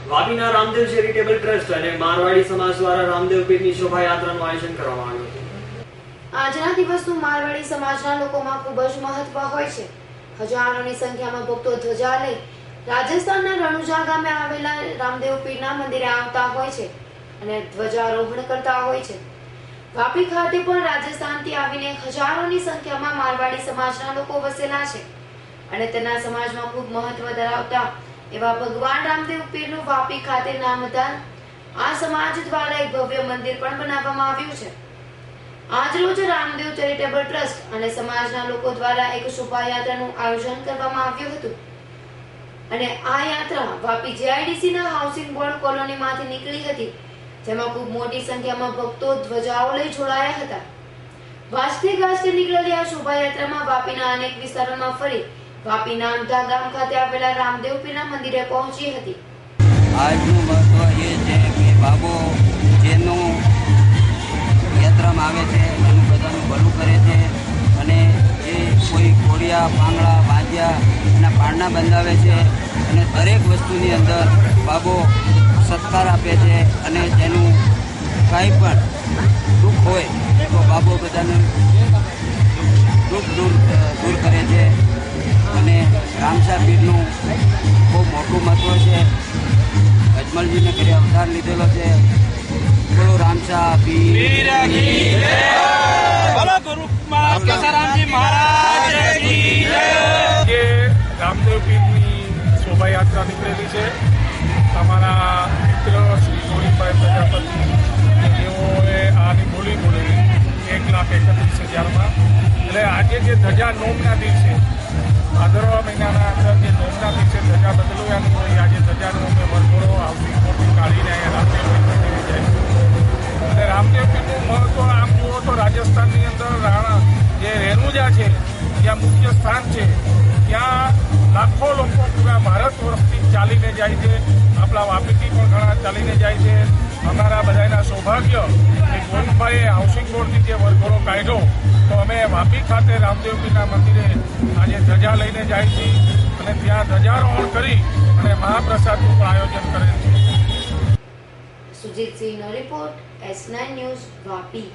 વાપીના Ramdev charitable trust અને મારવાડી સમાજ દ્વારા રામદેવ પીરની શોભાયાત્રાનું આયોજન કરવામાં આવ્યું હતું। આજના દિવસનું મારવાડી સમાજના લોકોમાં ખૂબ જ મહત્વ હોય છે। હજારોની સંખ્યામાં ભક્તો ધ્વજા લઈ રાજસ્થાનના રણુજા ગામે આવેલા રામદેવ પીરના મંદિરે આવતા હોય છે અને ધ્વજારોહણ કરતા હોય છે। વાપી ખાતે પણ રાજસ્થાનથી આવીને હજારોની સંખ્યામાં મારવાડી સમાજના લોકો વસેલા છે અને તેના સમાજમાં ખૂબ મહત્વ ધરાવતા એવા ભગવાન રામદેવ પીરનું વાપી ખાતે નામધાર આ સમાજ દ્વારા એક ભવ્ય મંદિર પણ બનાવવામાં આવ્યું છે। આજરોજ રામદેવ ચેરિટેબલ ટ્રસ્ટ અને સમાજના લોકો દ્વારા એક શોભાયાત્રાનું આયોજન કરવામાં આવ્યું હતું અને આ યાત્રા વાપી જીઆઈડીસી ના હાઉસિંગ બોર્ડ કોલોનીમાંથી નીકળી હતી, જેમાં ખૂબ મોટી સંખ્યામાં ભક્તો ધ્વજાઓ લઈ જોડાયા હતા। વાજતે ગાજતે નીકળેલી આ શોભાયાત્રામાં વાપીના અનેક વિસ્તારોમાં ફરી વાપી નામધા ગામ ખાતે આવેલા રામદેવ પીરના મંદિરે પહોંચી હતી। આજનું મહત્વ એ છે કે બાબો જેનું યાત્રામાં આવે છે એનું બધાનું ભલું કરે છે અને જે કોઈ ઘોડિયા પાંગડા વાજ્યા એના પારણા બંધાવે છે અને દરેક વસ્તુની અંદર બાબો સત્કાર આપે છે અને જેનું કાંઈ પણ દુઃખ હોય તો બાબો બધાને દુઃખ દૂર કરે છે અને રામસા પીરનું બહુ મોટું મહત્વ છે। અજમલજીને ઘરે અવતાર લીધેલો છે। બોલો રામસા પીર રામદેવ પીરની શોભાયાત્રા નીકળેલી છે। અમારા મિત્ર શ્રી ગોરીભાઈ પ્રજાપતિ તેઓએ આની બોલી બોલેલી 1,31,000માં। એટલે આજે જે ધજા નોમના દિવસે ભાદરવા મહિનાના અંદર જે નોમના દિવસે ધજા બદલવાની હોય આજે ધજાનો અમે વરઘોડો હાઉસિંગ બોર્ડથી કાઢીને અહીંયા રામદેવ પીરનું મહત્વ આમ જુઓ તો રાજસ્થાનની અંદર જે રેણુજા છે જ્યાં મુખ્ય સ્થાન છે ત્યાં લાખો લોકો પૂરા ભારત વર્ષથી ચાલીને જાય છે। આપણા વાપીથી પણ ઘણા ચાલીને જાય છે। અમારા બધાના સૌભાગ્ય કે ગોવિંદભાઈએ હાઉસિંગ બોર્ડથી જે વરઘોડો કાઢ્યો તો અમે વાપી ખાતે રામદેવ પીરના મંદિરે આજે ધજા લઈને જાય છીએ અને ત્યાં ધ્વજારોહણ કરી અને મહાપ્રસાદનું પણ આયોજન કરેલ છે। સુજીત સિંહનો રિપોર્ટ S9 ન્યૂઝ વાપી।